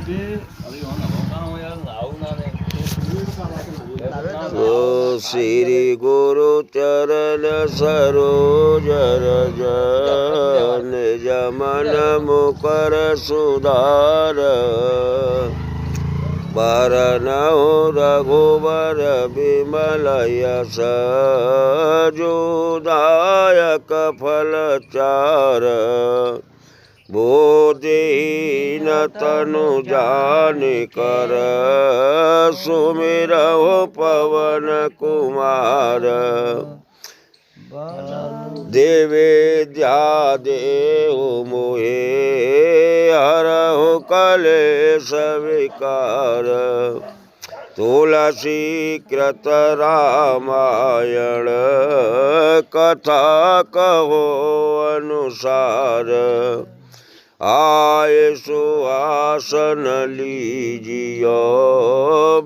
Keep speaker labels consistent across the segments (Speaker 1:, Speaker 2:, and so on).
Speaker 1: ओ श्री गुरु चरण सरोज रज निज मन मुकर सुधार बरनहुँ रघुवर विमल यश जोदायक फल चार बोधहीन तनु जानिकर सुमिरहुँ पवन कुमार देवेद्या देहु मोहे हरहु कलेश विकार तुलसी कृत रामायण कथा कहो अनुसार आए सुहासन लीजियो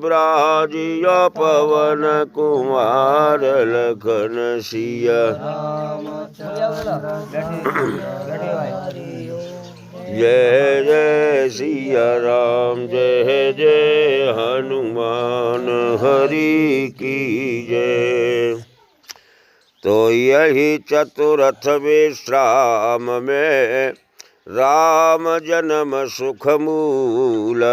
Speaker 1: ब्राजियो पवन कुमार लखन सिया जय जय सिया राम जय जय हनुमान हरि की जय। तो यही चतुरथ विश्राम में राम जन्म सुख मूल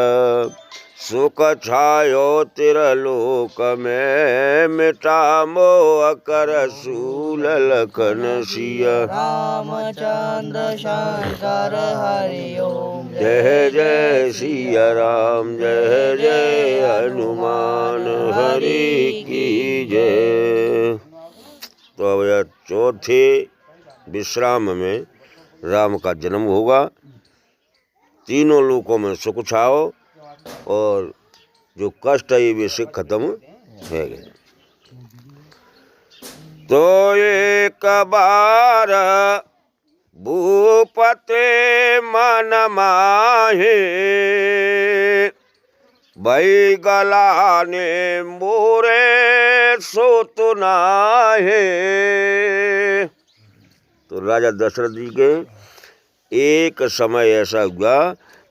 Speaker 1: सुख छायो तिरलोक में मिटा मोह कर सूल लखन सिया
Speaker 2: रामचंद्र शंकर हरि ओम
Speaker 1: जय जय सिया राम जय जय हनुमान हरि की जय। तो अब यह चौथे विश्राम में राम का जन्म होगा, तीनों लोकों में सुख छाओ और जो कष्ट है वे से खत्म हो गए। तो एक बार भूपते मन माहे भई गलाने मोरे सोतुनाहे। तो राजा दशरथ जी के एक समय ऐसा हुआ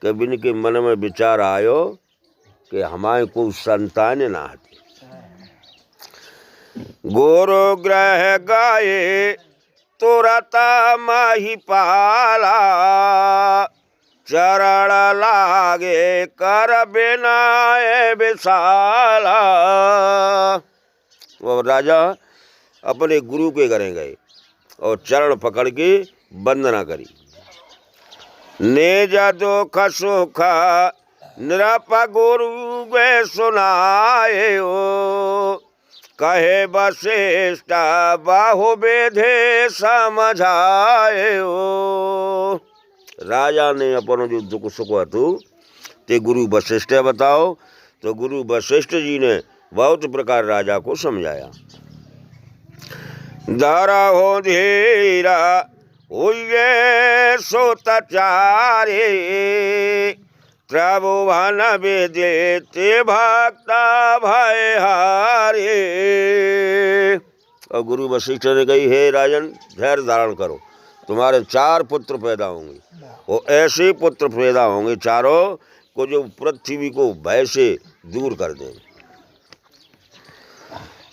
Speaker 1: कि इनके मन में विचार आयो कि हमारे को संतान ना आती। गोरो ग्रह गाये तुरत माही पाला चरण लागे कर बिना विशाला। वो राजा अपने गुरु के घर गए और चरण पकड़ के वंदना करी। निज दुख सुख नृप गुरु गे सुनाए हो कहे वशिष्ठ बाहु बेधे समझाए हो। राजा ने अपन जो दुख सुख हतु ते गुरु वशिष्ठ बताओ। तो गुरु वशिष्ठ जी ने बहुत प्रकार राजा को समझाया। धरा हो धीरा हुए सोतचारे त्रिभुवन विदित भक्ता भय हारे। और गुरु वशिष्ठ ने कही हे राजन धैर्य धारण करो, तुम्हारे 4 पुत्र पैदा होंगे। वो ऐसे पुत्र पैदा होंगे चारों को जो पृथ्वी को भय से दूर कर दें।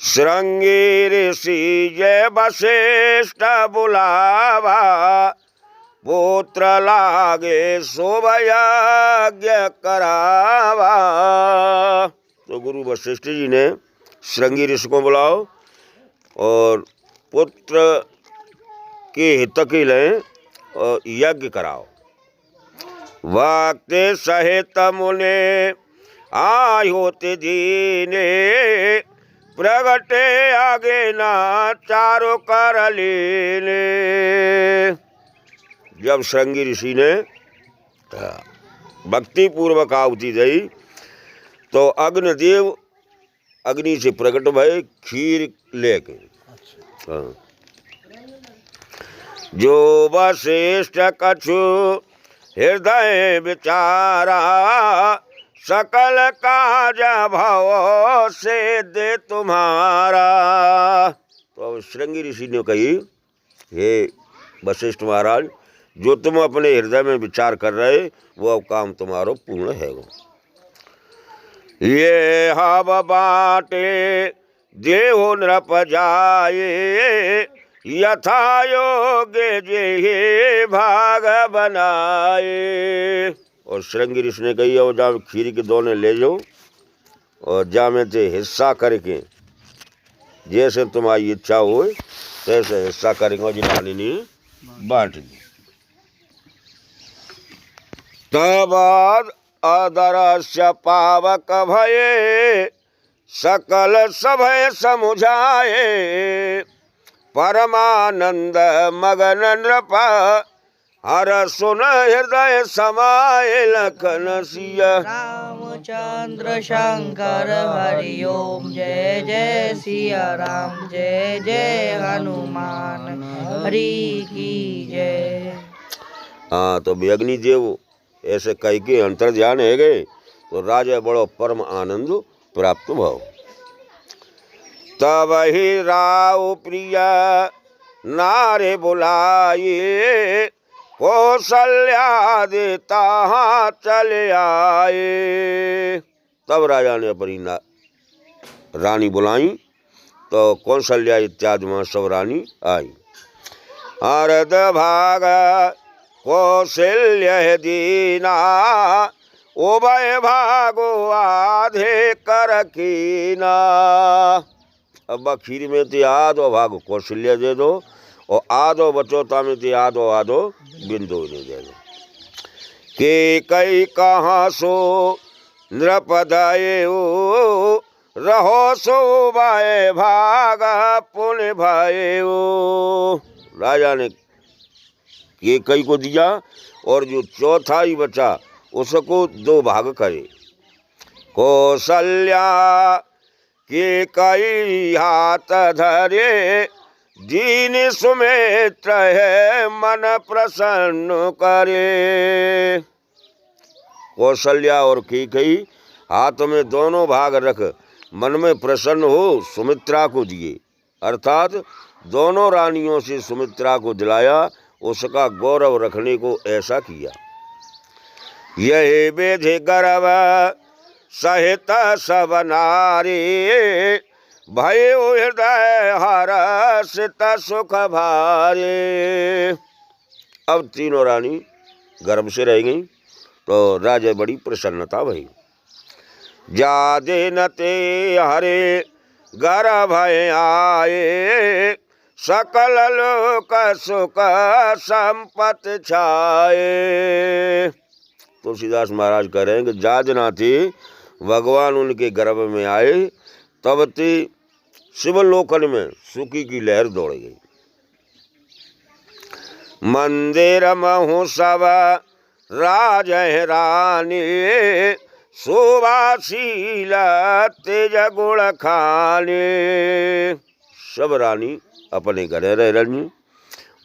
Speaker 1: श्रृंगी ऋषि जय वशिष्ठ बुलावा पुत्र लागे शोभयाज्ञ करावा। तो गुरु वशिष्ठ जी ने श्रृंगी ऋषि को बुलाओ और पुत्र के हित के लिए और यज्ञ कराओ। वक्त सहित मुने आयोति दीने प्रगटे आगे ना चारों कर लेने। जब श्रृंगी ऋषि ने भक्ति पूर्वक आहुति दी तो अग्निदेव अग्नि से प्रकट भय खीर लेके। जो वशिष्ठ कछु हृदय विचारा सकल काज भव से दे तुम्हारा। तो अब श्रृंगी ऋषि ने कही हे वशिष्ठ महाराज जो तुम अपने हृदय में विचार कर रहे वो अब काम तुम्हारो पूर्ण है। ये हव बाटे देहो नृप जाए, यथा योग्य जे भाग बनाए। और श्रृंगी ऋषि ने कही और जा खीर के दोने ले जाओ और जा में ते हिस्सा करके जैसे तुम्हारी इच्छा हो तैसे हिस्सा करेंगे जिन्होंने नहीं बांट दी। तब अदरस्य पावक भये, सकल सभय समुझाए, परमानंद मगन नृप हर सुन हृदय समाये लखन सिया।
Speaker 2: रामचंद्र शंकर हरि ओम, जय जय सिया राम, जय जय हनुमान हरि की जय।
Speaker 1: हाँ, तो अग्नि देव ऐसे कह के अंतर ध्यान है गए तो राजा बड़ो परम आनंद प्राप्त भव। तब ही राव प्रिय नारे बुलाए, कौशल्या देता चले आए। तब राजा ने अपनी रानी बुलाई तो कौशल्या इत्यादि वहाँ सब रानी आई। अर्ध भाग कौशल्य दीना, उभय भागो आधे कर कीना। अब खीर में ते आधो भाग कौशल्य दे दो और आधो बचौता में ते आधो आधो बिंदु ने दे दो। के कई कहाँ सो नृपदये रहो सो भाई भाग पुण्य भाई। राजा ने ये कई को दिया और जो चौथा ही बचा उसको दो भाग करे। कौशल्या के कई हाथ धरे, दीन सुमित्र है मन प्रसन्न करे। कौशल्या और कई हाथ में दोनों भाग रख मन में प्रसन्न हो सुमित्रा को दिए, अर्थात दोनों रानियों से सुमित्रा को दिलाया, उसका गौरव रखने को ऐसा किया। यही विधि गर्व सहित सब नारी, भयो हृदय हर्षित सुख भारे। अब तीनों रानी गर्भ से रह गई तो राजा बड़ी प्रसन्नता भई। जादे नते हरे गर्भ आए, सकल लोक सुख संपत्ति छाए। तुलसीदास महाराज कह रहे हैं कि जाजनाथी भगवान उनके गर्भ में आए तब ते शिवलोकन में सुखी की लहर दौड़ गई। मंदिर महु सब राज रानी, शोभाशील तेज गुण खाने। सब रानी अपने घर रह रही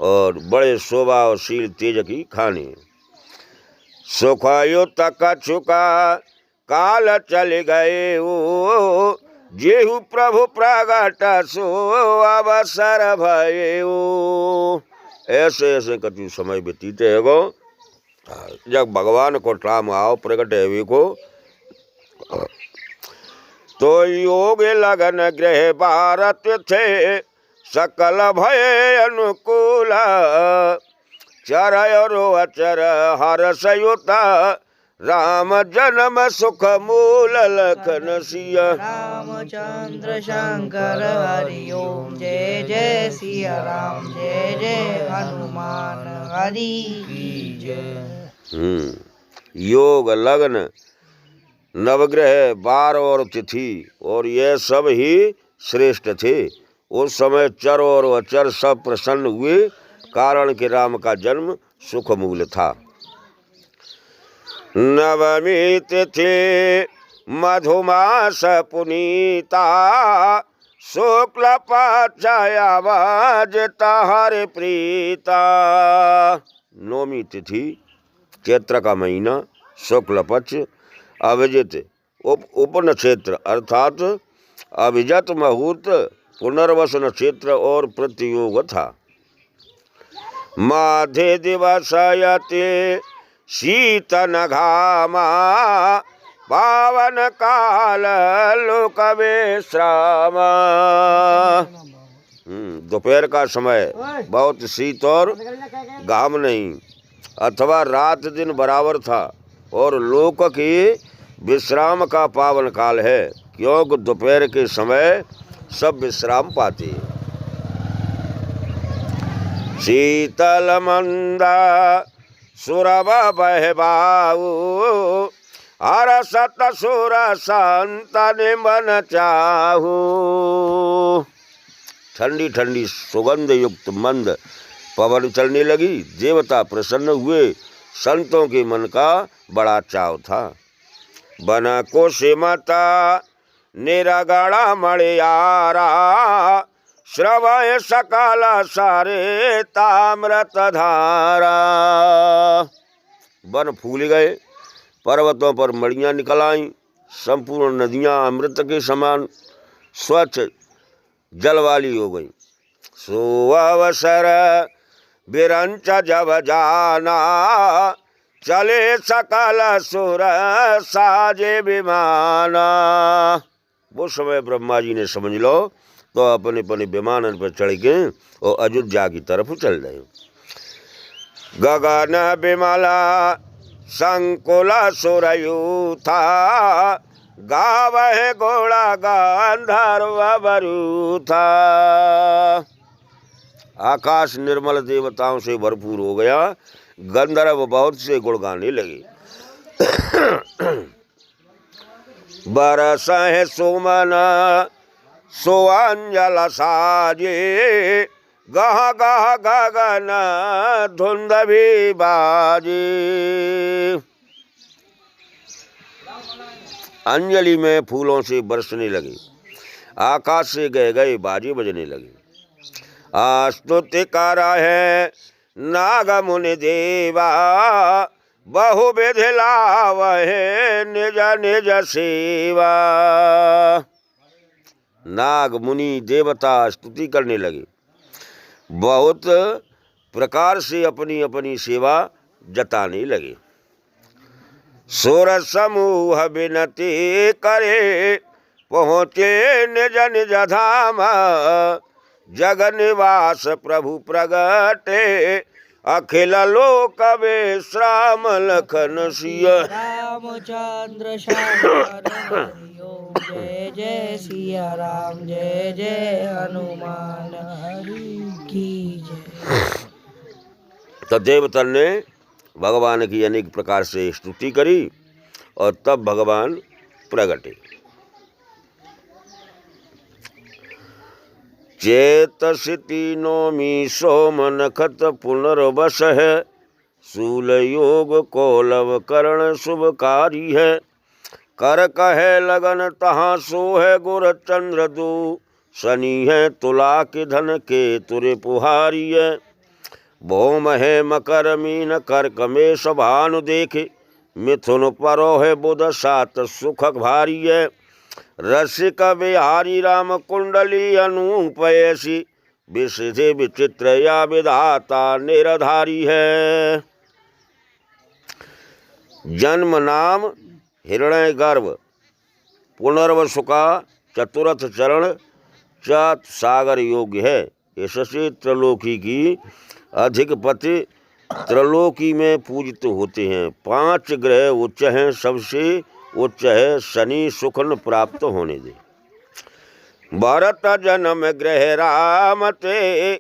Speaker 1: और बड़े शोभा और शील तेज की खाने। सुखयुत कछुका काल चल गए ओ, जेहु प्रभु प्रगट सो अवसर भये ओ। ऐसे ऐसे कछु समय व्यतीत है गो, जब भगवान को टाम आओ प्रगट है को तो योग लगन ग्रह भारत थे, सकल भय अनुकूल चरय अचर हर्षयुता, राम जन्म सुख मूल लखन सिया।
Speaker 2: रामचंद्र शंकर हरि ओम, जय जय सिया राम, जय जय हनुमान हरि की जय।
Speaker 1: योग लग्न नवग्रह बार और तिथि और ये सब ही श्रेष्ठ थे। उस समय चर और अचर सब प्रसन्न हुए, कारण कि राम का जन्म सुख मूल था। नवमी तिथि मधुमास पुनीता, शुक्ल पक्षया वाजता हरि प्रीता। नौमी तिथि चैत्र का महीना, शुक्ल पक्ष, अभिजित उप नक्षत्र अर्थात अभिजत मुहूर्त, पुनर्वस नक्षत्र और प्रतियोग था। माधे दिवसयते शीतन घामा पावन काल लोक विश्राम। दोपहर का समय बहुत शीत और घाम नहीं, अथवा रात दिन बराबर था, और लोक की विश्राम का पावन काल है, क्योंकि दोपहर के समय सब विश्राम पाते हैं। शीतल मंदा सुरभ बहबाऊ हर सत सुर संतन मन चाहू। ठंडी ठंडी सुगंध युक्त मंद पवन चलने लगी। देवता प्रसन्न हुए। संतों के मन का बड़ा चाव था। बन को सिमता निरगड़ा मणियारा श्रवय सकल सारे ताम्रत धारा। वन फूल गए, पर्वतों पर मड़ियाँ निकल आईं, संपूर्ण नदियाँ अमृत के समान स्वच्छ जल वाली हो गई। सो अवसर बिरंच जब जाना चले सकल सुर साजे विमाना। वो समय ब्रह्मा जी ने समझ लो तो अपने अपने विमान पर चढ़ के और अयोध्या की तरफ चल रहे। गगन विमला संकुल सुरयू था गावह घोड़ा गांधर्व बरू था। आकाश निर्मल देवताओं से भरपूर हो गया। गंधर्व बहुत से गुण गाने लगे। बरस है सुमन सुअंजल साजे गह गह गगन धुंध भी बाजे। अंजलि में फूलों से बरसने लगे। आकाश से गए गए बाजे बजने लगे। स्तुति कर है नाग मुनि देवा बहुविध लावहे निज निज सेवा। नाग मुनि देवता स्तुति करने लगे, बहुत प्रकार से अपनी अपनी सेवा जताने लगे। सुर समूह विनती करे पहुँचे निज निज धाम जग निवास प्रभु प्रगटे अखिल लोक विश्राम लखन सिय।
Speaker 2: रामचंद्र शंकर हरि ओम। जय जय सिया राम, जय जय हनुमान हरि की जय।
Speaker 1: तो देवतन ने भगवान की अनेक प्रकार से स्तुति करी और तब भगवान प्रगटे। चेतसिति नौमी सोम नखत पुनर्वस है सूल योग कोलव करण शुभकारी है। कर कहे लगन तहाँ सो है गुर चंद्र दू शनि है तुला के धन के तुरे पुहारी है। भौम है मकर मीन कर्क में भानु देखे मिथुन परो है बुध सात सुख भारी है। रसिक बिहारी राम कुंडली अनूप ऐसी विसिधि विचित्र या विधाता निरधारी है। जन्म नाम हिरण्य गर्भ पुनर्वसु का चतुरथ चरण चात सागर योग्य है। इससे त्रिलोकी की अधिक पति त्रिलोकी में पूजित होते हैं। 5 ग्रह उच्च हैं, सबसे उच्च है शनि सुखन प्राप्त होने दे। भरत जन्म ग्रह राम ते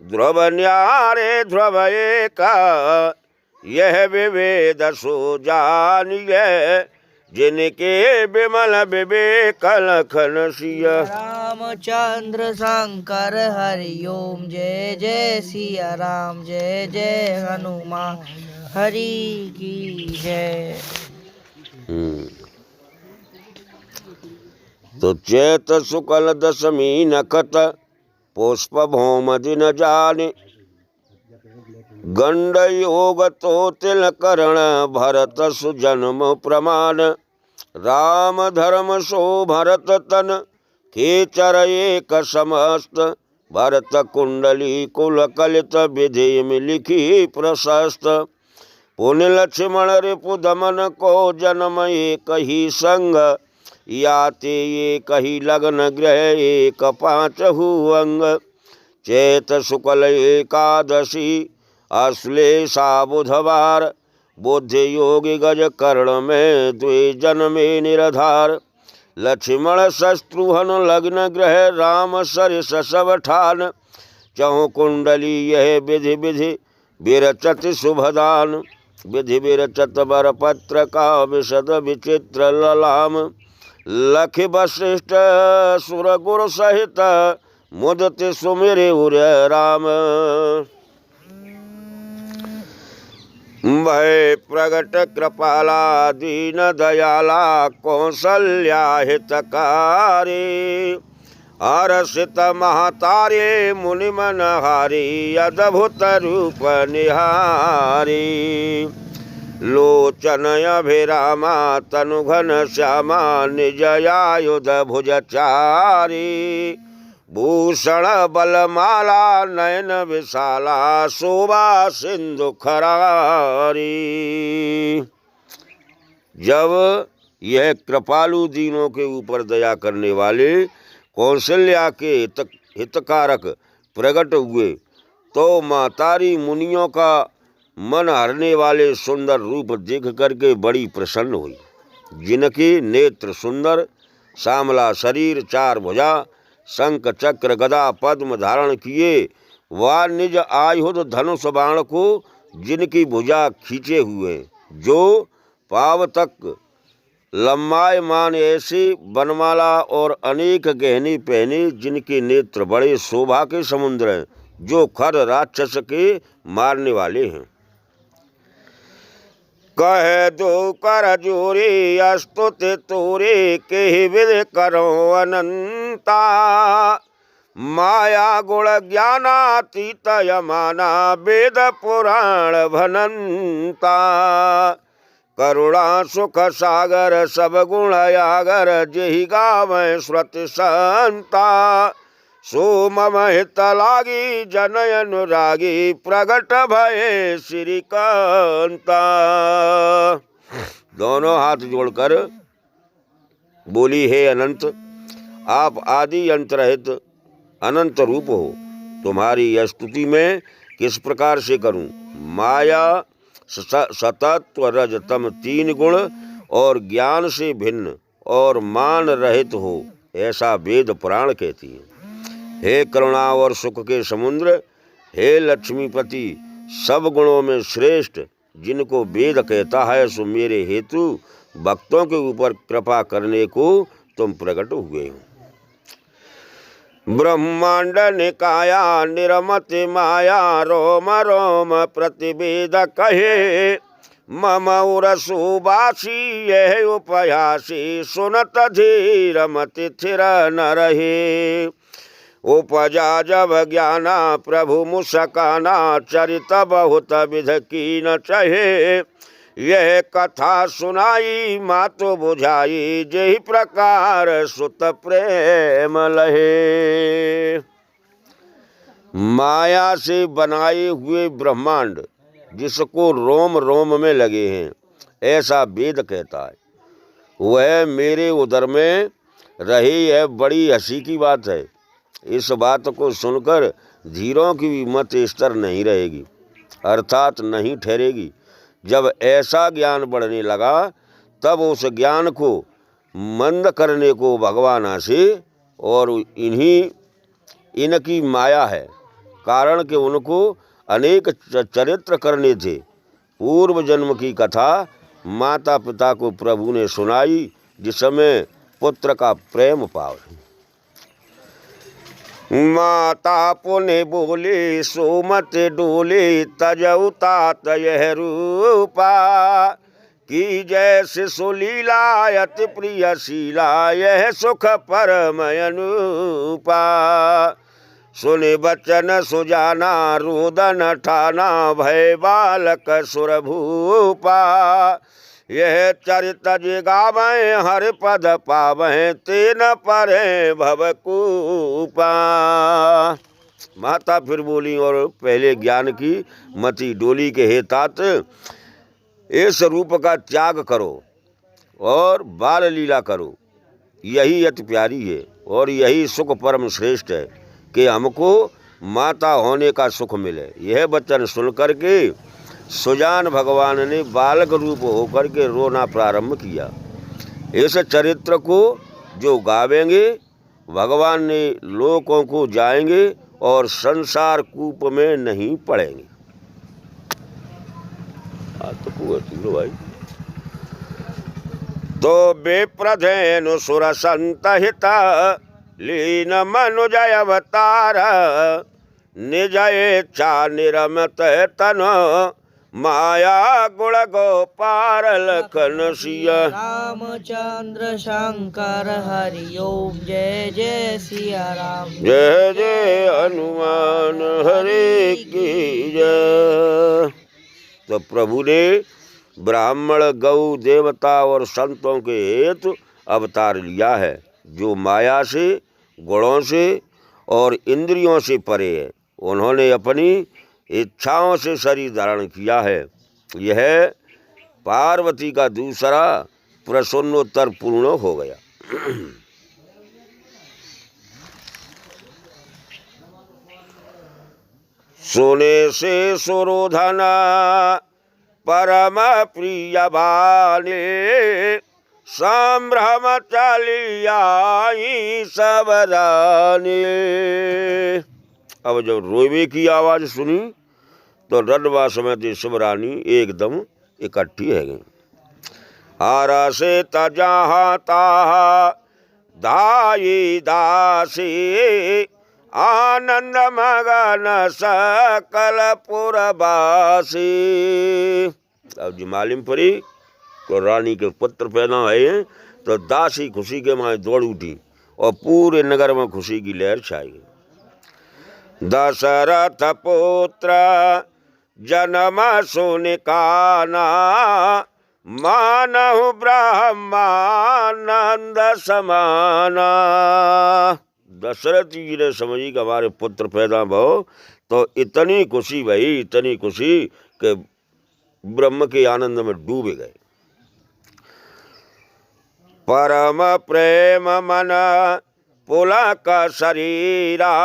Speaker 1: ध्रुव न्यारे ध्रुव एका यह विवेद सो जानिए जिनके विमल विवेक लखन सिया।
Speaker 2: रामचंद्र शंकर हरि ओम। जय जय सिया राम, जय जय हनुमान हरि की जय।
Speaker 1: तो चैत शुक्ल दशमी नखत पुष्प भौम दिन जाने गंड योग तो तिल करण भरत सुजन्म प्रमाण। राम धर्म सो भरत तन खेचर एक समस्त भरत कुंडली कुल कलित विधि में लिखी प्रशस्त। पुण्य लक्ष्मण रिपु दमन को जन्म एक ही संग, याते ये कही लग्न ग्रह एक पाँचहु अंग। चैत शुक्ल एकादशी अश्लेषा बुधवार, बुद्धि योगी गज कर्ण में द्वे जन्मे निरधार। लक्ष्मण शत्रुघ्न लग्न ग्रह राम सरिस सब ठान, चहु कुंडली यह विधि विधि विरचत शुभदान। विधि विरचत बर पत्र का विशद विचित्र ललाम, लख वशिष्ठ सुर गुर सहित मुदत सुमिरे उर राम। भय प्रगट कृपाला दीन दयाला कौशल्या हितकारी, हर्षित महतारे मुनि मनहारी अद्भुत रूप निहारी। लोचन अभिरामा तनुघन श्यामा निजयायुध भुजचारी। भूषण बलमाला नयन विशाला शोभा सिंधु खरारी। जब यह कृपालु दीनों के ऊपर दया करने वाले कौशल्या के हितकारक प्रकट हुए तो मातारी मुनियों का मन हरने वाले सुंदर रूप देख करके बड़ी प्रसन्न हुई। जिनके नेत्र सुंदर, श्यामला शरीर, चार भुजा, शंख चक्र गदा पद्म धारण किए, वा निज आयुध धनुष बाण को जिनकी भुजा खींचे हुए, जो पाव तक लम्बायमान ऐसे बनमाला और अनेक गहने पहने, जिनके नेत्र बड़े शोभा के समुद्र हैं, जो खर राक्षस के मारने वाले हैं। कह दो कर जोरे अस्तुति तोरे, के विधि करो अनंता। माया गुण ज्ञानातीत यमाना, वेद पुराण भनंता। करुणा सुख सागर सब गुण यागर, जेहि गावै श्रुति संता। सो मम हित लागी जनय अनुरागी, प्रगट भये श्री कांता। दोनों हाथ जोड़कर बोली, हे अनंत, आप आदि अंत रहित अनंत रूप हो, तुम्हारी यह स्तुति मैं किस प्रकार से करूं। माया सतत्व रज तम तीन गुण और ज्ञान से भिन्न और मान रहित हो, ऐसा वेद पुराण कहती है। हे करुणा और सुख के समुद्र, हे लक्ष्मीपति, सब गुणों में श्रेष्ठ, जिनको वेद कहता है, सो मेरे हेतु भक्तों के ऊपर कृपा करने को तुम प्रकट हुए हो। ब्रह्मांड निकाया निरमत माया, रोम रोम प्रतिवेद कहे। मम उरसु बासी यह उपयासी, सुनत धीर मति थिर न रहे। उपजा जब ज्ञाना प्रभु मुस्काना, चरित बहुत विध की न चहे। यह कथा सुनाई मातु बुझाई, जेहि प्रकार सुत प्रेम लहे। माया से बनाए हुए ब्रह्मांड, जिसको रोम रोम में लगे हैं, ऐसा वेद कहता है, वह मेरे उदर में रही है। बड़ी हंसी की बात है। इस बात को सुनकर धीरों की भी मत स्थिर नहीं रहेगी, अर्थात नहीं ठहरेगी। जब ऐसा ज्ञान बढ़ने लगा, तब उस ज्ञान को मंद करने को भगवान आसे, और इनकी माया है, कारण कि उनको अनेक चरित्र करने थे। पूर्व जन्म की कथा माता पिता को प्रभु ने सुनाई, जिसमें पुत्र का प्रेम पाव। माता पुण्य बोले सोमत डोले, तजऊ तात यह रूपा। की जैसे सुलीला अति प्रिय शीला, यह सुख परम अनुपा। सुनि बचन सुजाना रोदन ठाना, भय बालक सुरभूपा। यह चरित जिगावें हर पद पावें, तेन परे भवकूपा। माता फिर बोली, और पहले ज्ञान की मति डोली के हे तात, इस रूप का त्याग करो और बाल लीला करो, यही अति प्यारी है और यही सुख परम श्रेष्ठ है कि हमको माता होने का सुख मिले। यह वचन सुन करके सुजान भगवान ने बालक रूप होकर के रोना प्रारंभ किया। इस चरित्र को जो गावेंगे भगवान ने लोकों को जाएंगे और संसार कूप में नहीं पड़ेंगे। तो भाई तो बेप्रधेनु सुर संत हिता लीन मनुजय अवतार निज इच्छा निरमत तन माया गुण गोपाल लखन सिया।
Speaker 2: रामचंद्र शंकर हरि ओम जय जय सिया राम।
Speaker 1: जय जय हनुमान हरे की जय। तो प्रभु ने ब्राह्मण गौ देवता और संतों के हेतु अवतार लिया है, जो माया से गुणों से और इंद्रियों से परे है। उन्होंने अपनी इच्छाओं से शरीर धारण किया है। यह पार्वती का दूसरा प्रसन्नोत्तर पूर्ण हो गया। सोने से सुरोधना परम प्रिय बाले संभ्रम चलियाई सबदाने। अब जब रोवे की आवाज सुनी तो रडवा समेत शिवरानी एकदम इकट्ठी है गई। हारा से तजहा ताहा दाई दासी आनंद मगन सकल पुरबासी। अब जी मालूम पड़ी तो रानी के पुत्र पैदा हुए तो दासी खुशी के मारे दौड़ उठी और पूरे नगर में खुशी की लहर छाई गई। दशरथ पुत्र जन्म सुनिकाना मानहु ब्रह्मानंद समाना। दशरथ जी ने समझी कि हमारे पुत्र पैदा भो तो इतनी खुशी भई, इतनी खुशी कि ब्रह्म के आनंद में डूब गए। परम प्रेम मन पुलक शरीरा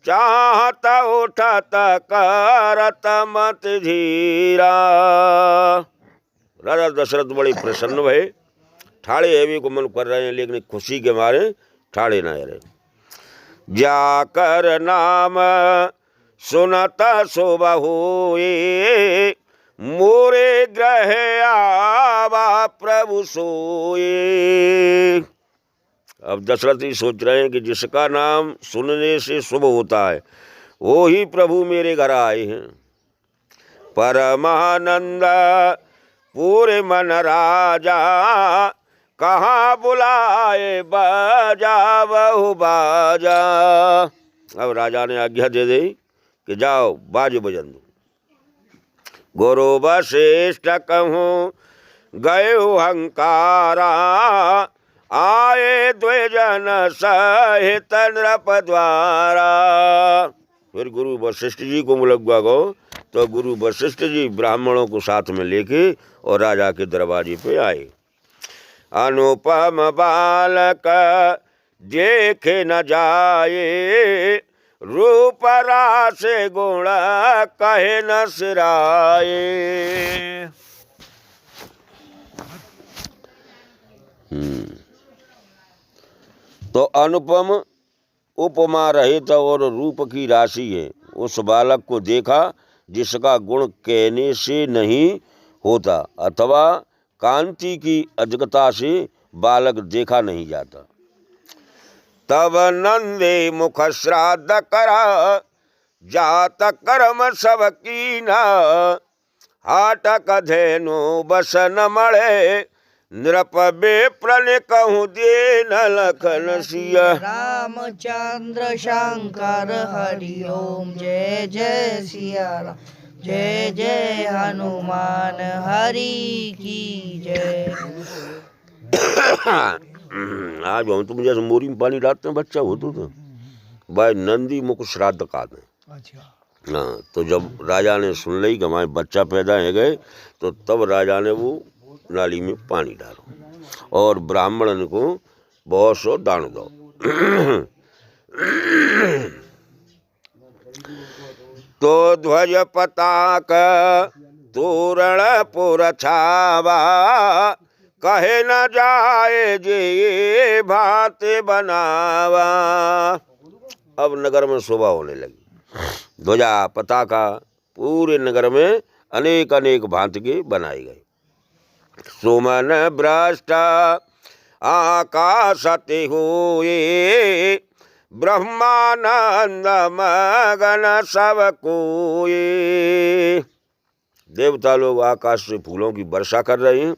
Speaker 1: चाहत उठत करत मत धीरा। राजा दशरथ बड़े प्रसन्न भये। ठाड़े हेवी को मन कर रहे हैं लेकिन खुशी के मारे ठाड़े न रहे। जाकर नाम सुनत शुभ होए मोरे ग्रह आवा प्रभु सोए। अब दशरथ जी सोच रहे हैं कि जिसका नाम सुनने से शुभ होता है वो ही प्रभु मेरे घर आए हैं। परमानंद पूरे मन राजा कहाँ बुलाए बाजा बहु बाजा। अब राजा ने आज्ञा दे दी कि जाओ बाज बजन दो। गुरु वशिष्ठ कहूँ गए हंकारा आए द्विजन सहित नृप द्वारा। फिर गुरु वशिष्ठ जी को बुलवा गो तो गुरु वशिष्ठ जी ब्राह्मणों को साथ में लेके और राजा के दरवाजे पे आए। अनुपम बालक देखे न जाए रूप रास गुण कहे न सिराए। तो अनुपम उपमा रहित और रूप की राशि है। उस बालक को देखा जिसका गुण कहने से नहीं होता अथवा कांति की अजगता से बालक देखा नहीं जाता। तब नंदे मुख श्राद्ध करा जात कर्म सब कीना हाटक धेनु बसन मड़े नृप बेप्रन कहूँ देन लखन सिया।
Speaker 2: रामचंद्र शंकर हरि ओम जय जय सिया राम। जय जय हनुमान हरि की जय।
Speaker 1: आज हम तुम जैसे मोरी में पानी डालते हैं बच्चा हो तो भाई नंदी मुख श्राद्ध का दें।
Speaker 2: अच्छा।
Speaker 1: हाँ, तो जब राजा ने सुन ली कि हमारे बच्चा पैदा हो गए, तो तब राजा ने वो नाली में पानी डालो और ब्राह्मण को बहुत सो दान दो। तो ध्वज पताक तोरण पुर छावा, कहे न जाए जे भात बनावा। अब नगर में शोभा होने लगी। ध्वजा पताका पूरे नगर में अनेक अनेक भांति के बनाए गए। सुमन भ्रष्ट आकाशति हुए, ब्रह्मानंद मगन सब कोई। देवता लोग आकाश से फूलों की वर्षा कर रहे हैं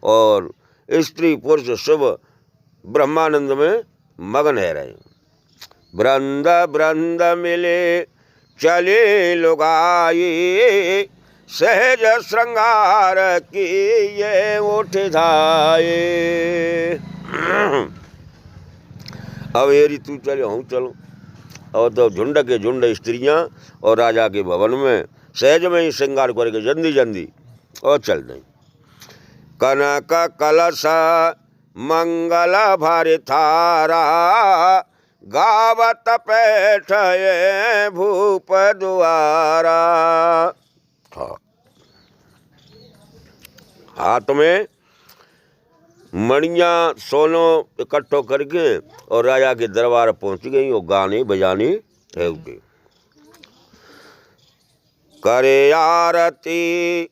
Speaker 1: और स्त्री पुरुष सब ब्रह्मानंद में मगन है रहे हैं। वृंद वृंद मिले चले लुगाई, सहज श्रृंगार की ये उठ धाये। अब ये ऋतु चले हूँ चलो, और तो झुंड के झुंड स्त्रियाँ और राजा के भवन में सहज में ही श्रृंगार करके जल्दी जल्दी और चल दें। कनक कलश मंगल भर थारा, गावत पैठ ये भूप द्वारा। हाथ में मणियाँ सोनो इकट्ठो करके और राजा के दरबार पहुंच गई और गाने बजाने है उठे। करे आरती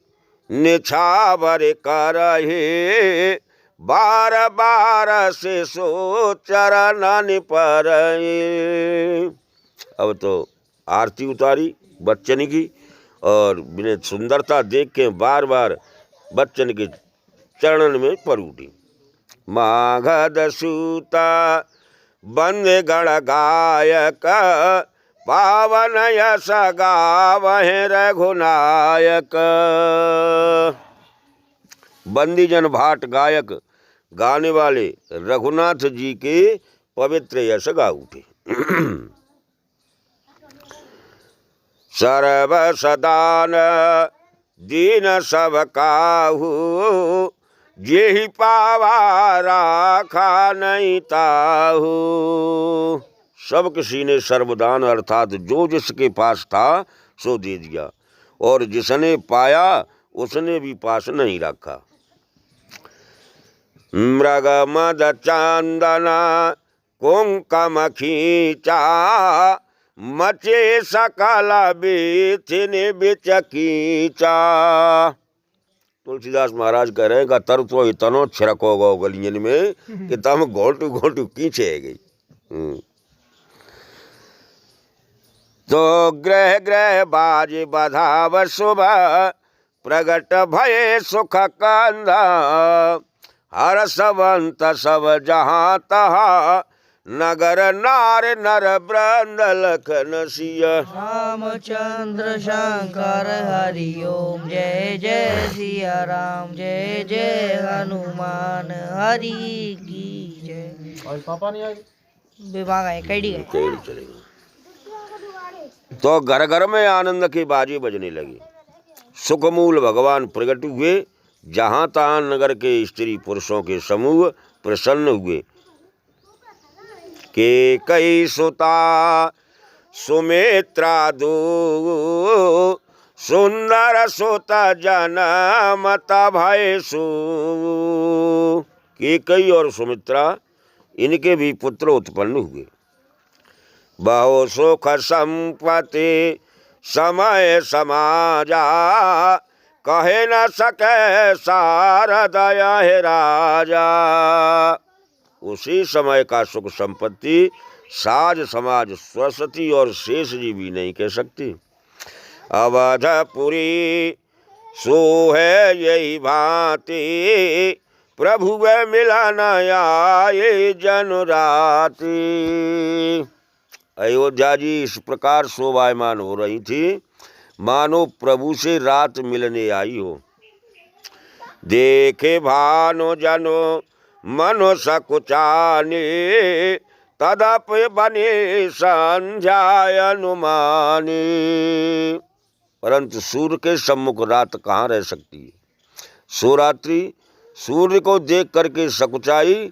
Speaker 1: निछावर करहे, बार बार से सो चरण पर। अब तो आरती उतारी बच्चन की और बिना सुंदरता देख के बार बार बच्चन के चरणन में पर उठी। माघद सूता बंद गण गायक, पावन यश गावहि रघुनायक। बंदीजन भाट गायक गाने वाले रघुनाथ जी के पवित्र यश गा उठे। सर्व सदान दीन सब काहू, जेहि पावा राखा नहीं ताहू। सब किसी ने सर्वदान अर्थात जो जिसके पास था सो दे दिया, और जिसने पाया उसने भी पास नहीं रखा। मृग मद चांदना कुंकम खींचा, मचे सकल बीथिन बिच कीचा। तुलसीदास महाराज कह रहे हैं का तर तो इतनो छिड़को गो गलियन में कि तम घोटू घोटू खींचे गई। तो ग्रह ग्रह बाज बधाव सुबह, प्रगट भय सुख कंधा। हर सवंत सब जहाँ तहा, नगर नार नर वृंद लखन सिया।
Speaker 2: रामचंद्र शंकर हरि ओम, जय जय सिया राम, जय जय हनुमान हरि की जय।
Speaker 3: और पापा नहीं आए,
Speaker 2: विभाग आए कैडी गए।
Speaker 1: चलेगा। तो घर घर में आनंद की बाजी बजने लगी। सुखमूल भगवान प्रकट हुए। जहाँ तहाँ नगर के स्त्री पुरुषों के समूह प्रसन्न हुए। के कई सुता सुमित्रा दो, सुंदर सुता जनमत भय सु। के कई और सुमित्रा इनके भी पुत्र उत्पन्न हुए। बहु सुख संपत्ति समय समाजा, कहे न सके सारदया है राजा। उसी समय का सुख संपत्ति साज समाज सरस्वती और शेष जी भी नहीं कह सकती। अवधपुरी सो है यही भांति, प्रभु वे मिलन आए जन राति। अयोध्या जी इस प्रकार शोभायमान हो रही थी मानो प्रभु से रात मिलने आई हो। देखे भानो जनो मनो सकुचाने, तदप बने संध्या अनुमानी। परंतु सूर्य के सम्मुख रात कहाँ रह सकती है। सो रात्रि सूर्य को देख करके सकुचाई,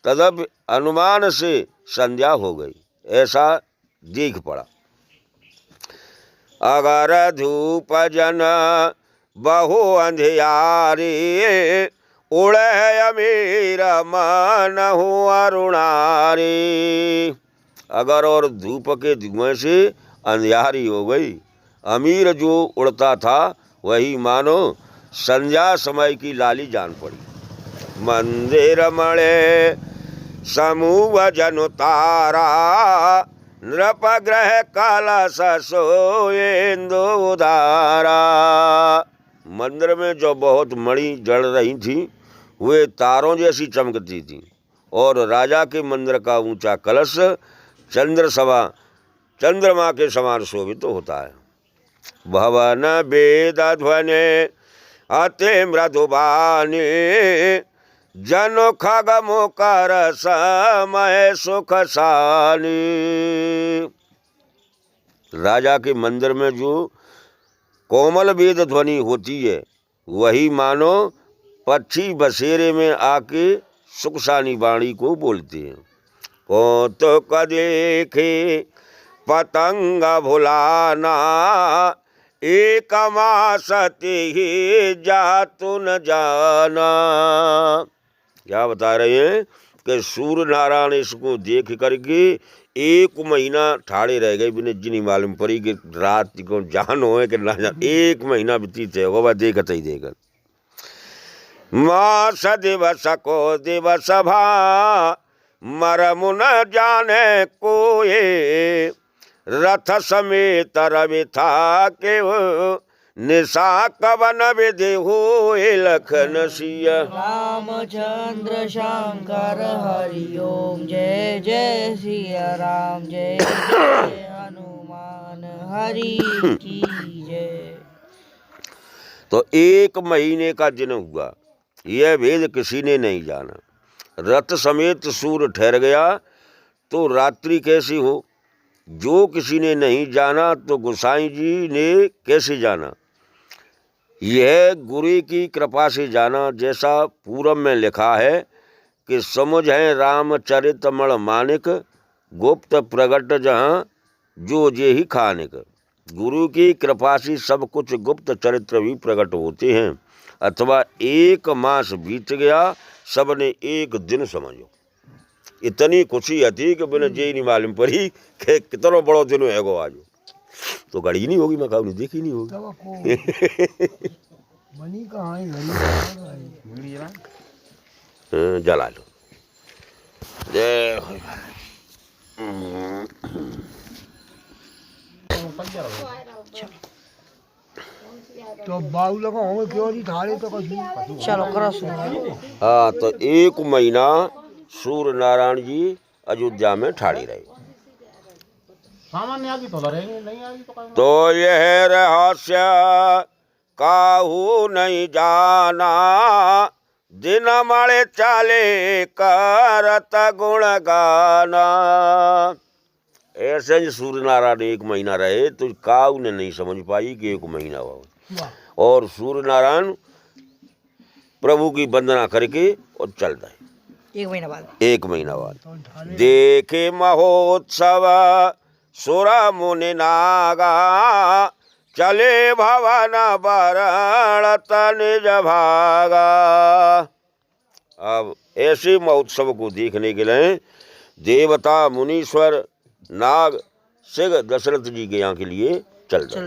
Speaker 1: तदप अनुमान से संध्या हो गई, ऐसा देख पड़ा। अगर धूप जन बहु अंधियारी, उड़े अमीर मन हो अरुणारी। अगर और धूप के धुएं से अंधियारी हो गई, अमीर जो उड़ता था वही मानो संध्या समय की लाली जान पड़ी। मंदिर मणे समूह जनु तारा, नृपग्रह कलश सोएंदु उदारा। मंदिर में जो बहुत मणि जल रही थी वे तारों जैसी चमकती थी, और राजा के मंदिर का ऊंचा कलश चंद्रमा के समान शोभित होता है। भवन वेद ध्वनि अति मृदुबानी, जनो खग मुकर समय सुख सानी। राजा के मंदिर में जो कोमल वेद ध्वनि होती है वही मानो पक्षी बसेरे में आके सुखसानी वाणी को बोलते हैं। कौतुक देखे पतंग भुलाना, एक मासति ही जातु न जाना। क्या बता रहे हैं कि सूर्य नारायण इसको देख करके 1 महीना ठाड़े रह गए, बिना जिनी मालूम पड़ी कि रात को जान हो कि ना जान। 1 महीना बीतीत है वह देखत ही देखत। मास दिवस को दिवस भा, मरमु न जाने कोई, रथ समेत रवि था के निशा कवन विधि हुए लखन सिया।
Speaker 2: रामचंद्र शंकर हरि ओम, जय जय सिया राम, जय जय हनुमान हरि की जय।
Speaker 1: तो 1 महीने का दिन हुआ, यह भेद किसी ने नहीं जाना। रथ समेत सूर्य ठहर गया तो रात्रि कैसी हो, जो किसी ने नहीं जाना तो गोसाई जी ने कैसे जाना। यह गुरु की कृपा से जाना। जैसा पूरब में लिखा है कि समुझ है रामचरितमण मानिक, गुप्त प्रगट जहाँ जो जे ही खानिक। गुरु की कृपा से सब कुछ गुप्त चरित्र भी प्रकट होते हैं। अथवा 1 मास बीत गया, सबने 1 दिन समझो। इतनी खुशी थी कि बिना जे नहीं मालूम पड़ी कि कितना बड़ो दिन है गो आज। तो घड़ी नहीं होगी, मैं कहूँ नहीं देखी नहीं होगी। जला लो। जय
Speaker 3: तो बाऊ लगा होंगे क्यों नहीं थारे तो कुछ
Speaker 2: चलो करो शुरू।
Speaker 1: हाँ, तो 1 महीना सूर्य नारायण जी अयोध्या में ठाड़े रहे। तो यह रहस्य काहू नहीं जाना, दिन मड़े चाले करत गुण गाना। ऐसे ही सूर्य नारायण 1 महीना रहे तो काहू ने नहीं समझ पाई कि 1 महीना हुआ। और सूर्य नारायण प्रभु की वंदना करके और चल रहे
Speaker 2: 1 महीना बाद।
Speaker 1: 1 महीना बाद देखे महोत्सव सुर मुनि नागा, चले भवन बरण निज भागा। अब ऐसे महोत्सव को देखने के लिए देवता मुनीश्वर नाग सिंह दशरथ जी के यहाँ के लिए चल रहे।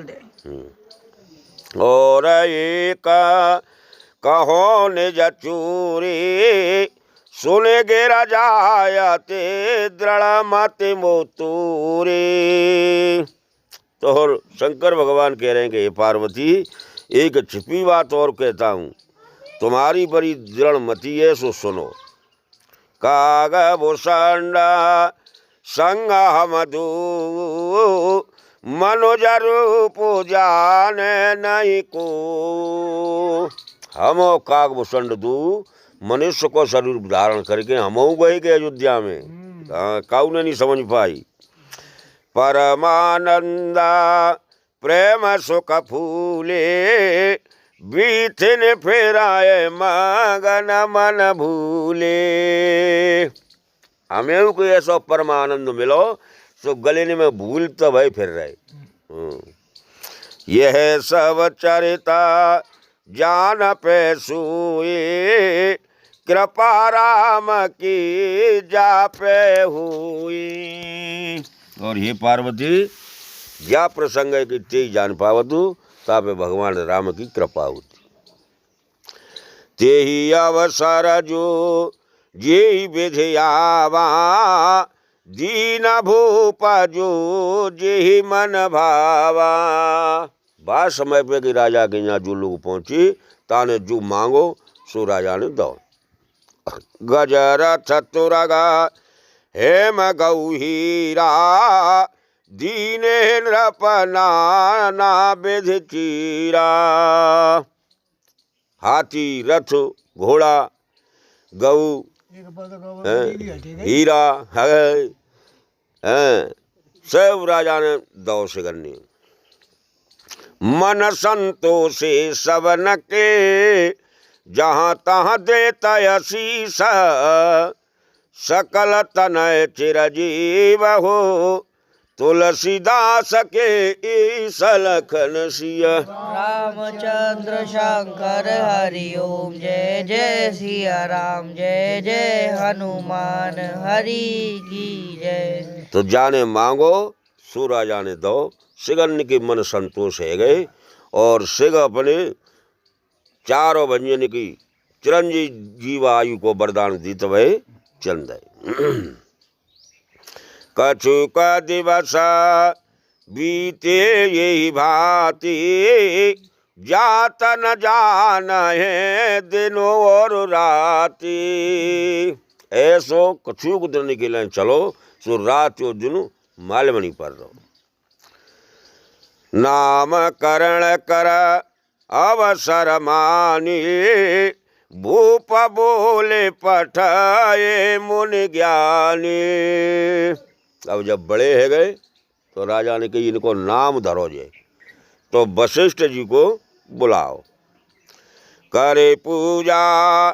Speaker 1: और एक कहो निज चूरी, सुने गे राजायते दृढ़ मति मोतूरी। तो शंकर भगवान कह रहे हैं कि हे पार्वती, एक छिपी बात और कहता हूँ, तुम्हारी बड़ी दृढ़ मति है सो सुनो। काग भूषण संग हम दू, मनोज रूप जाने नहीं को। हम कागभूषण दू मनुष्य को शरीर धारण करके हम गए के अयोध्या में, काऊ ने नहीं समझ पाई। परमानंदा प्रेम सुख फूले बीथिन फेराए मगन मन भूले। हमें कोई ऐसा परमानंद मिलो सो गले में भूल तो भाई फिर रहे। यह सब चरिता जान पे सुई कृपा राम की जा पे हुई। और ये पार्वती या प्रसंग है कि ते जान पावतु तापे भगवान राम की कृपा होती। ते ही अवसर जो जे विधियावा दीन भूप जो जे मन भावा। बात समय पे कि राजा के यहाँ जो लोग पहुंचे ताने जो मांगो सो राजा ने दो। गजर चतुरगा हेम गौहीरा दीने नृपना ना विधि चीरा। हाथी रथ घोड़ा गऊ हीरा है सब राजा ने दौ से करनी। मन संतोषे सबन के जहाँ तहाँ देता आशीष सकल तनय चिरजीव हो तुलसीदास के ईस लखन सिया।
Speaker 2: रामचंद्र शंकर हरि ओम जय जय सिया राम जय जय हनुमान हरि की जय।
Speaker 1: तो जाने मांगो सो राजा ने दो। सिगन के मन संतोष है गए और सिग अपने चारों व्यंजन की चिरंजीव आयु को वरदान दी तो वह चंद कछु का दिवस बीते यही भांति जात न जान है दिनों और राती। ऐसो कछु को दिन के लिए चलो सो रात और दिन मालमणि पर रहो। नाम करण कर अवसर मानी भूप बोले पठाए मुनि ज्ञानी। अब जब बड़े है गए तो राजा ने कही इनको नाम धरो जे। तो वशिष्ठ जी को बुलाओ। करे पूजा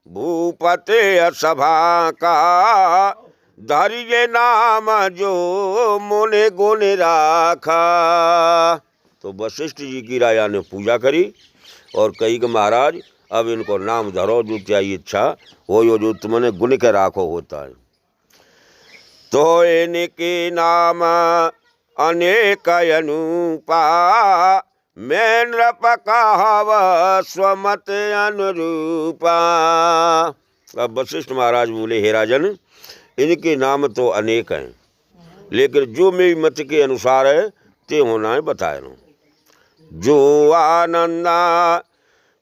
Speaker 1: भूपते सभा का धरिए नाम जो मुनि गुण राखा। तो वशिष्ठ जी की राजा ने पूजा करी और कही कि महाराज अब इनको नाम धरो जो चाहिए इच्छा हो जो तुमने गुण के राखो होता है। तो इनके नाम अनेक अनुपा मैं नृप कहव स्वमत अनुरूपा। अब वशिष्ठ महाराज बोले हे राजन इनके नाम तो अनेक हैं लेकिन जो मेरी मत के अनुसार है ते होना है बताए नो। जो आनंदा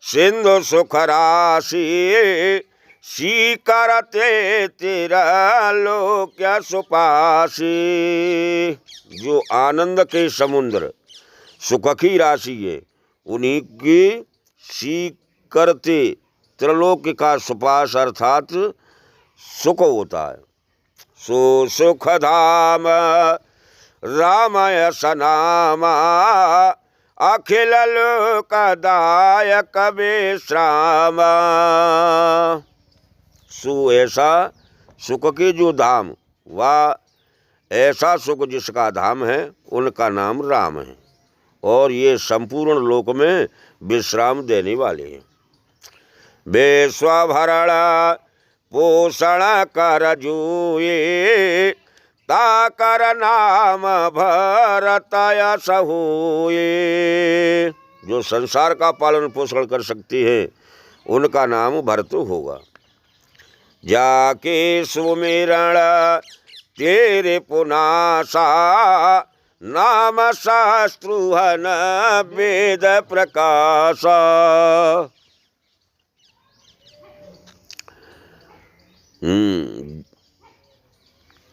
Speaker 1: सिंधु सुख राशि सी करते तेरा लोक सुपासी। जो आनंद के समुद्र सुख की राशि है उन्हीं की सी करते त्रिलोक का सुपास अर्थात सुख होता है। सो सुख धाम रामय सनामा अखिल लोकदायक विश्राम। सो ऐसा सुख के जो धाम वह ऐसा सुख जिसका धाम है उनका नाम राम है और ये संपूर्ण लोक में विश्राम देने वाले हैं। विश्वभरण पोषण कर जूए ताकर नाम भरत यश होए। जो संसार का पालन पोषण कर सकती है उनका नाम भरत होगा। जाके सुमिरण तेरे पुनासा नाम शास्त्रुहन वेद प्रकाश।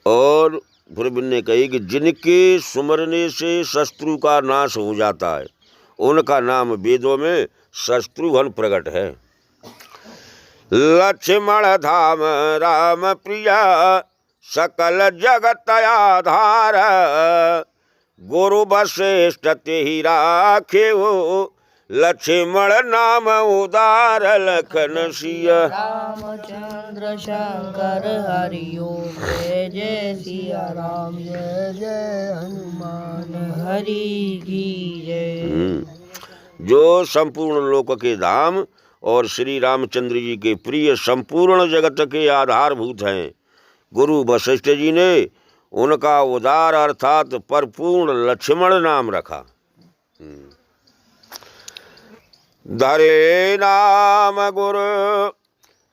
Speaker 1: और फिर ने कही कि जिनके सुमरने से शत्रु का नाश हो जाता है उनका नाम वेदों में शत्रुघ्न प्रकट है। लक्ष्मण धाम राम प्रिया सकल जगत आधार, गुरु वशिष्ठ ते ही राखे हो, लक्ष्मण नाम उदार लखन सिया।
Speaker 2: रामचंद्र शंकर हरि ओम जय जय सिया राम जय जय हनुमान हरि की जय।
Speaker 1: जो संपूर्ण लोक के धाम और श्री रामचंद्र जी के प्रिय संपूर्ण जगत के आधारभूत हैं, गुरु वशिष्ठ जी ने उनका उदार अर्थात परिपूर्ण लक्ष्मण नाम रखा। धरे नाम गुरु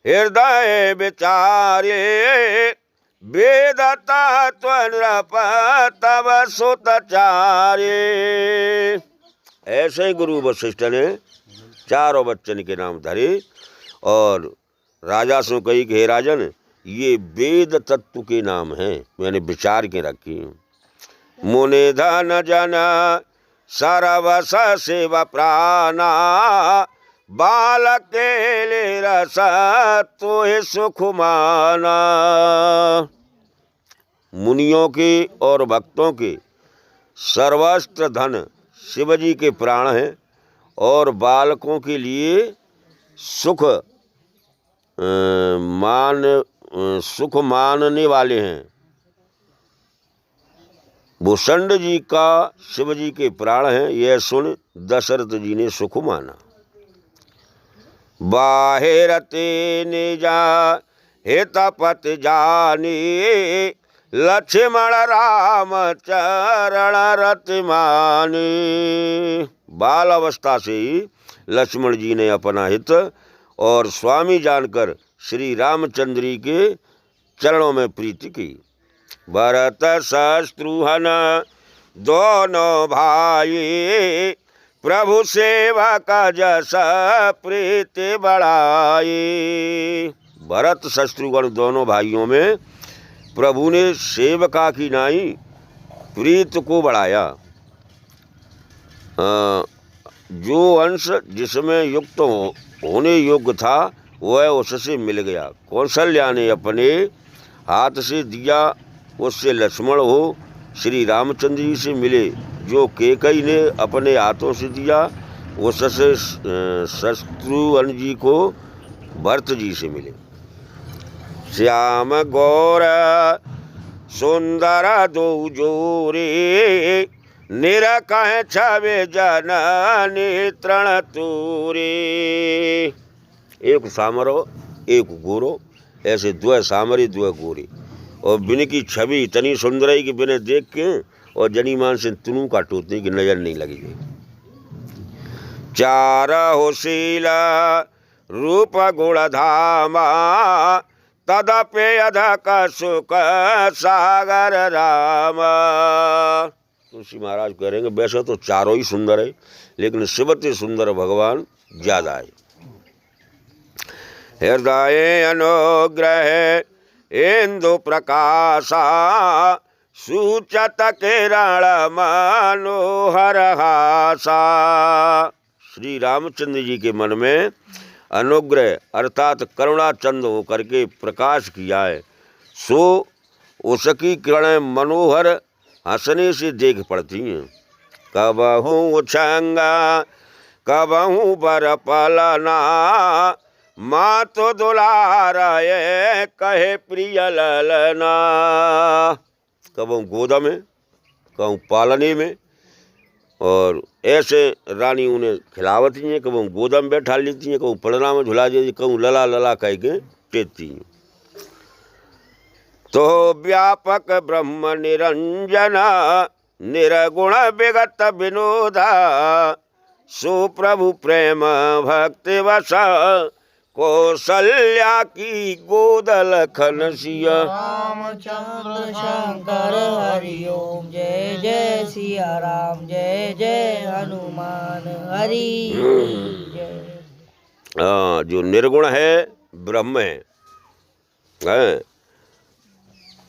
Speaker 1: हृदय विचारे, वेद तत्व नृप तव सुत चारे। ऐसे ही गुरु वशिष्ठ ने चारों बच्चन के नाम धरे और राजा से कही कि हे राजन, ये वेद तत्व के नाम हैं, मैंने विचार के रखी। मुनि धन जन सरवस शिव प्राणा, बालक के रस तो सुख माना। मुनियों के और भक्तों के सर्वस्त्र धन शिव जी के प्राण हैं और बालकों के लिए सुख मानने वाले हैं। भूषण जी का शिव जी के प्राण हैं, यह सुन दशरथ जी ने सुख माना। बाहिर ते निजा हितपत जानी, लक्ष्मण राम चरण रति मानी। बाल अवस्था से ही लक्ष्मण जी ने अपना हित और स्वामी जानकर श्री रामचंद्र जी के चरणों में प्रीति की। भरत शत्रुघ्न दोनों भाई, प्रभु सेवा का जस प्रीति बढ़ाई। भरत शत्रुघ्न दोनों भाइयों में प्रभु ने सेवका की नाई प्रीत को बढ़ाया। जो अंश जिसमें युक्त होने योग्य था वह उससे मिल गया। कौशल्या ने अपने हाथ से दिया, उससे लक्ष्मण हो श्री रामचंद्र जी से मिले। जो कैकेयी ने अपने हाथों से दिया, उससे शत्रुघ्न जी को भरत जी से मिले। श्याम गौर सुंदर दो जोरे, निरकह छवे जन नेत्रण तूरे। एक सामरो एक गोरो, ऐसे दो सामरी दो गोरे, और बिन की छवि इतनी सुंदर है कि बिना देख के और जनी मान से तुनू का टूटने की नजर नहीं लगी। चार होशीला रूप गुण धामा, तदपे अधक सुख सागर रामा। तुलसी महाराज कह रहे हैं वैसे तो चारों ही सुंदर है, लेकिन शिवते सुंदर भगवान ज्यादा है। हृदय अनुग्रह इंदु प्रकाशा, सूचत किरण मनोहर हासा। श्री रामचंद्र जी के मन में अनुग्रह अर्थात करुणा चंद होकर के प्रकाश किया है, सो उसकी किरणें मनोहर हंसने से देख पड़ती हैं। कबहू छंगा कबहू बर पलना, माँ तो दुलारा ये कहे प्रिय ललना। कबहू गोदा में, कहूँ पालने में, और ऐसे रानी उन्हें खिलावती हैं। कहूँ गोदा में बैठा लेती हैं, कहूँ पलना में झुला देती, कहूँ लला लला कह के टेती हैं। तो व्यापक ब्रह्म निरंजना, निर्गुण विगत विनोदा, सुप्रभु प्रेम भक्ति वसा, कौशल्या की गोद लखन सिया।
Speaker 2: रामचंद्र शंकर हरि ओम जय जय सिया राम जय जय हनुमान हरि जय।
Speaker 1: जो निर्गुण है ब्रह्म है,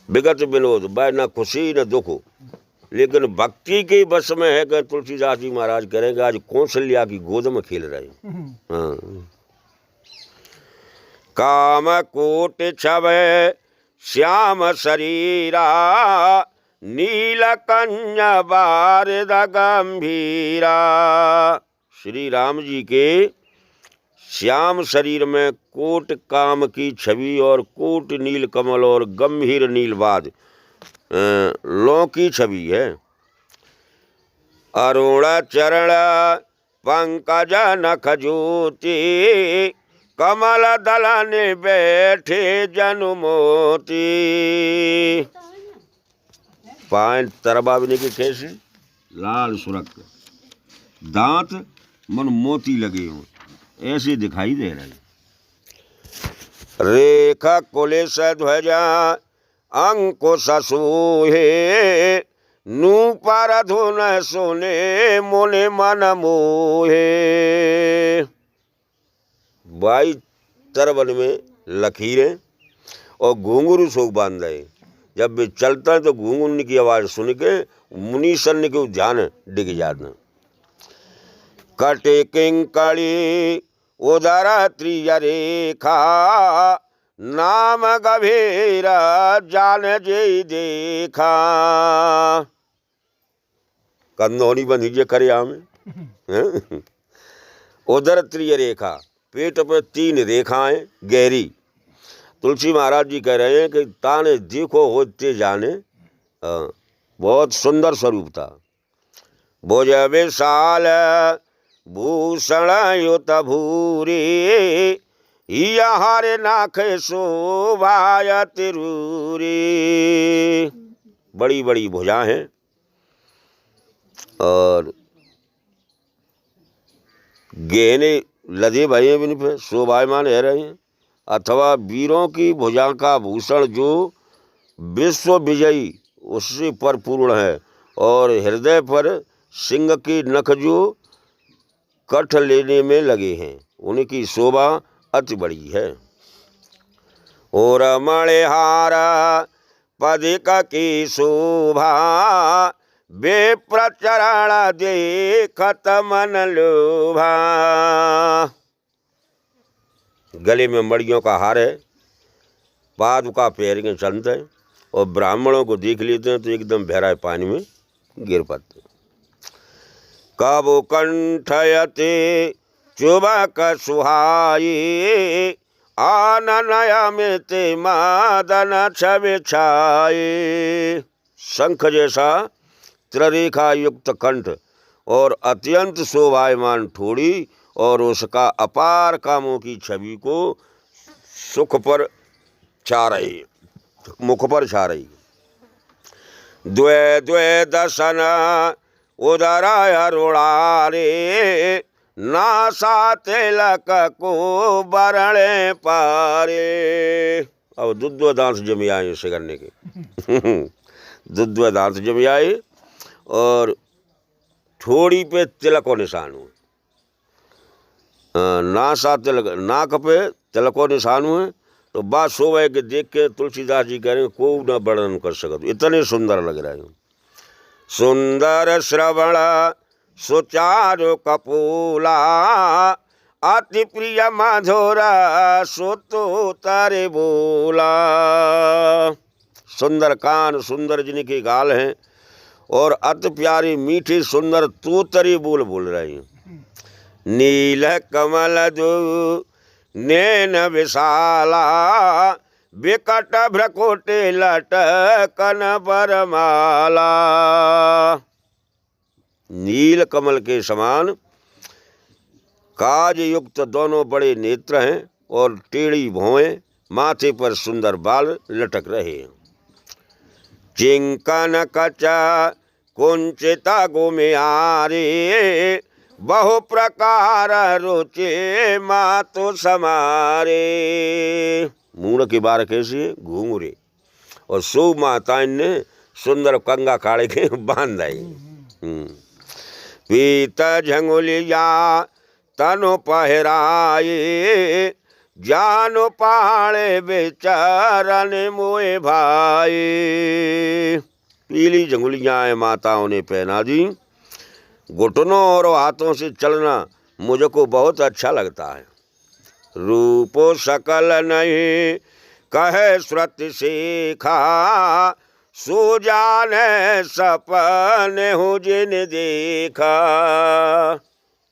Speaker 1: विगत विनोद, वह न खुशी न दुख, लेकिन भक्ति के बस में है। कि तुलसीदास जी महाराज करेंगे आज कौशल्या की गोद में खेल रहे हैं। काम कोट छवै श्याम शरीरा नीलकंज बारद गंभीरा। श्री राम जी के श्याम शरीर में कोट काम की छवि और कोट नील कमल और गंभीर नीलवाद लो की छवि है। अरुण चरण पंकज नख ज्योति कमल दलन बैठे जनुमोती। पांच तरबावने के कैसे लाल सुरख, दांत मन मोती लगे हों, ऐसे दिखाई दे रहे। रेखा कुलेश ध्वजा अंकुश सोहे नूपर धुन सुने मुनि मन मोहे। 22 तरबन में लकीरें और घुंघरू सोग बांधे। जब वे चलता है तो घुंघरू की आवाज़ सुन के मुनीसन के ध्यान डिग जाते। कटे किंकड़ी उदर त्रिय रेखा नाम गभीरा जान जे देखा। कंदोनी बंधी जे करे आमे उदर त्रिय रेखा, पेट पर 3 रेखाएं गहरी। तुलसी महाराज जी कह रहे हैं कि ताने देखो होते जाने। बहुत सुंदर स्वरूप था। भुज विशाल भूषण युत भूरी हरे नाख शोभाय तिरूरी। बड़ी बड़ी भुजा हैं और गहने लदे भये इन पे शोभायमान है रहे हैं। अथवा वीरों की भुजा का भूषण जो विश्व विजयी उससे परिपूर्ण है और हृदय पर सिंह की नख जो कठ लेने में लगे हैं, उनकी शोभा अति बड़ी है। और मणिहारा पदिक की शोभा बेप्रचरण देखत मन लोभा। गले में मड़ियों का हार है, पादुका पैर के चलते हैं और ब्राह्मणों को देख लेते हैं तो एकदम बहराए पानी में गिर पड़ते। कबो कंठयते चुबक सुहाई आननया में ते मादन छवि छाए। शंख जैसा त्रिरेखा युक्त कंठ और अत्यंत शोभायमान ठोड़ी और उसका अपार कामों की छवि को सुख पर छा रही, मुख पर छा रही। द्वे द्वे दशन उदराय रुणारे नासा तिलक को बरणे पारे। अब दुद्व दांत जमी आए इसे करने के दुद्व दांत जमी आए और ठोड़ी पे तिलको निशान हुए। नासा तिलक, नाक पे तिलको निशान हुए। तो बात शोभा के देख के तुलसीदास जी कह रहे हैं को न वर्णन कर सकते, इतने सुंदर लग रहे हैं। सुंदर श्रवण सुचारु कपूला अति प्रिय मधुर सुतो तारे बोला। सुंदर कान, सुंदर जिनके गाल हैं और अति प्यारे मीठे सुंदर तोतरे बोल रहे हैं। नील कमल दो नैन विशाला विकट भ्रकुटे लटकन बरमाला। नील कमल के समान काज युक्त दोनों बड़े नेत्र हैं और टेढ़ी भौएं, माथे पर सुंदर बाल लटक रहे हैं। चिंकन कचा कुंचिता गुमियारे बहु प्रकार रुचे मातो समारे। मूण के बार कैसे घूंघरे और सो माताएं ने सुंदर कंगा काढ़े के बांध आई। पीत झंगुलिया तनु पहराए जानो पाड़े बेचारन मोए भाई। पीली झंगुलियाँ माताओं ने पहना दी। घुटनों और हाथों से चलना मुझको बहुत अच्छा लगता है। रूपो सकल नहीं कहे श्रुति सीखा सुजाने सपने हूँ जिन देखा।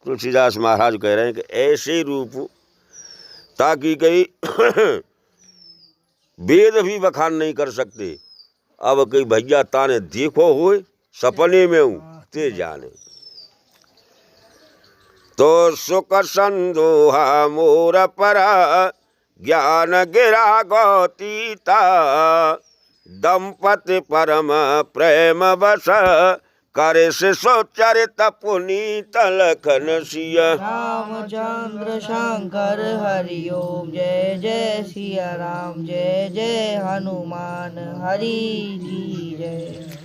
Speaker 1: तुलसीदास महाराज कह रहे हैं कि ऐसे रूप ताकि कई वेद भी बखान नहीं कर सकते। अब कई भैया ताने देखो हुए सपने में हूँ ते जाने। तो सुख संदोहा मोर पर ज्ञान गिरा गौतीता दंपति परम प्रेम बस करे शिशु चरित पुनीत लखन सिया।
Speaker 2: रामचंद्र शंकर हरि ओम जय जय सिया राम जय जय हनुमान हरि की जय।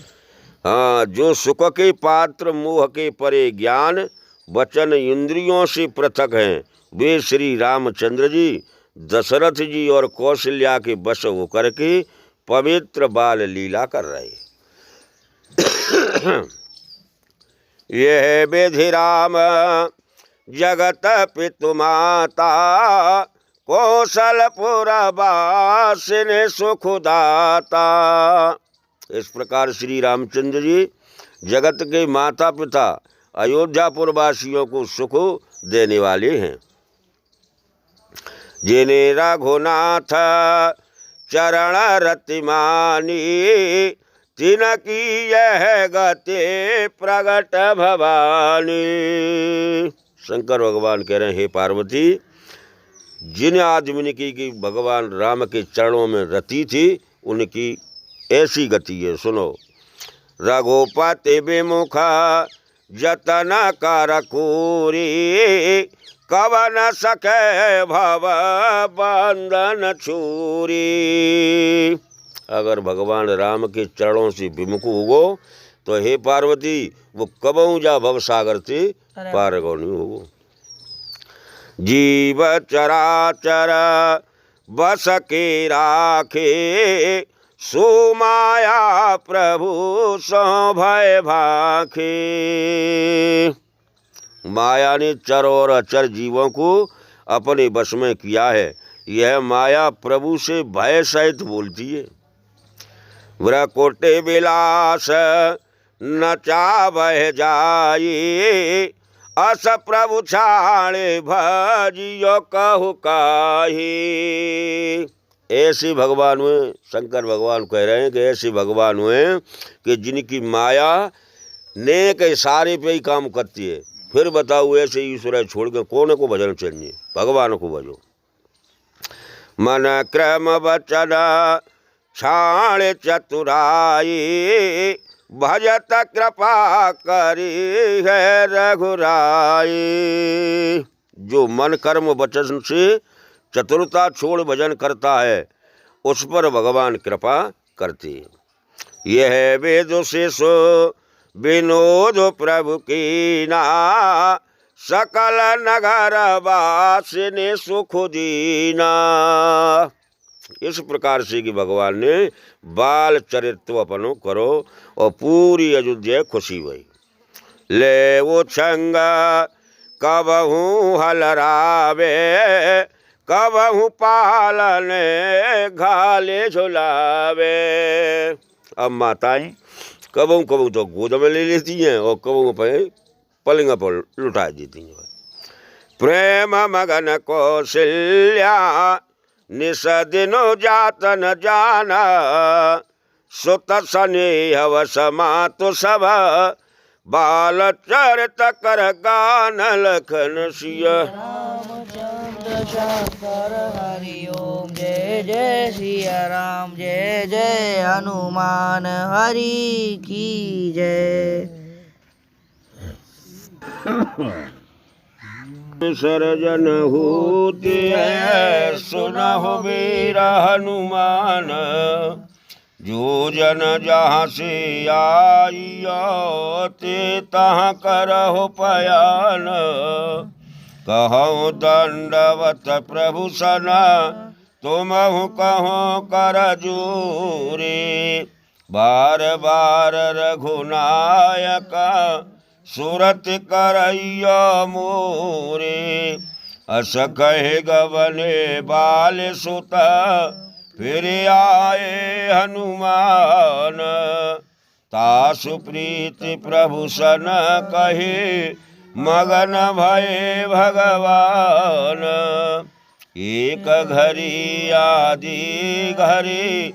Speaker 1: हाँ, जो सुख के पात्र मोह के परे ज्ञान वचन इंद्रियों से पृथक हैं वे श्री रामचंद्र जी दशरथ जी और कौशल्या के वश होकर के पवित्र बाल लीला कर रहे। यह विधि राम जगत पितु माता कौशलपुर वासिन सुखदाता। इस प्रकार श्री रामचंद्र जी जगत के माता पिता अयोध्यापुर वासियों को सुख देने वाले हैं। जिन्हें रघुनाथ चरण रतिमानी तिनकी यह गति प्रगट भवानी। शंकर भगवान कह रहे हैं, हे पार्वती, जिन आदमी की भगवान राम के चरणों में रति थी उनकी ऐसी गति है। सुनो, रघुपति विमुख जतन कर खूरी कवन सके भव बंधन छूरी। अगर भगवान राम के चरणों से विमुख होगो तो हे पार्वती वो कबहू जा भव सागर से पार गो नहीं होगो। जीव चराचर बस के राखे सुमाया प्रभु सो भय भाखे। माया ने चर और अचर जीवों को अपने वश में किया है। यह माया प्रभु से भय सहित बोलती है। व्रकुटे विलास न चावह जाई अस प्रभु छाड़े भजियो कहु काहि। ऐसे भगवान हुए, शंकर भगवान कह रहे हैं कि ऐसे भगवान हुए कि जिनकी माया नेक सारे पे ही काम करती है। फिर बताओ ऐसे ईश्वर छोड़ के कौन को भजन चाहिए? भगवान को भजो। मन क्रम वचन छाण चतुराई भजत कृपा करी है रघुराई। जो मन कर्म वचन से चतुरता छोड़ भजन करता है उस पर भगवान कृपा करते हैं। यह वेद से सो विनोद प्रभु की ना सकल नगर वासिनी सुख दीना। इस प्रकार से कि भगवान ने बाल चरित्र अपनो करो और पूरी अयोध्या खुशी हुई। ले वो छंग कबहू हलरावे कबहू पालने घाले झुलावे। अब माताएं कबहू कबहू तो गोद में ले लेती हैं और कबहू पे पलंग पर लुटा देती हैं। प्रेम मगन कौशल्या निस दिनो जात न जाना सुत स्नेह वसमातु सब बाल चरित कर गान लखन सिया।
Speaker 2: रामचंद्र शंकर हरि ओम जय जय सिया राम जय जय हनुमान हरि की जय।
Speaker 1: सर्जन होते है सुनहु वीर हनुमान जो जन जहाँ से आइयो ते तहाँ करहु पयान। कहूँ दंडवत प्रभु सना तुमहु कहो कर जोरे। बार बार रघुनायक सुरत करैया मोरे। अस कहे गवने बाल सुत फिर आए हनुमान तासु प्रीति प्रभु सन कहे मगन भये भगवान एक घड़ी आदि घड़ी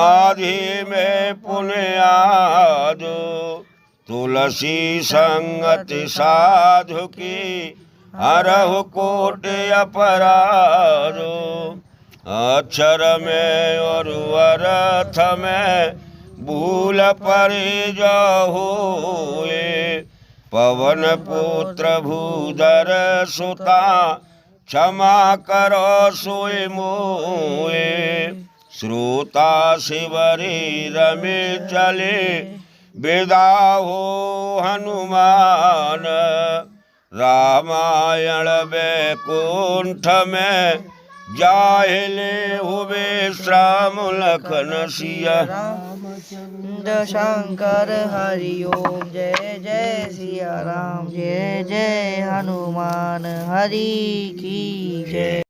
Speaker 1: आदि में पुण्य आदो तुलसी संगति साधु की हरहु कोट अपराधो अक्षर में और अर्थ में भूल परि होए पवन पुत्र भूधर सुता क्षमा करो सोए मोए श्रोता शिवरी रमे चले विदा हो हनुमान रामायण वैकुंठ में जाहिले हुए श्याम लखन सिया
Speaker 2: रामचंद्र शंकर हरि ओम जय जय सिया राम जय जय हनुमान हरि की जय।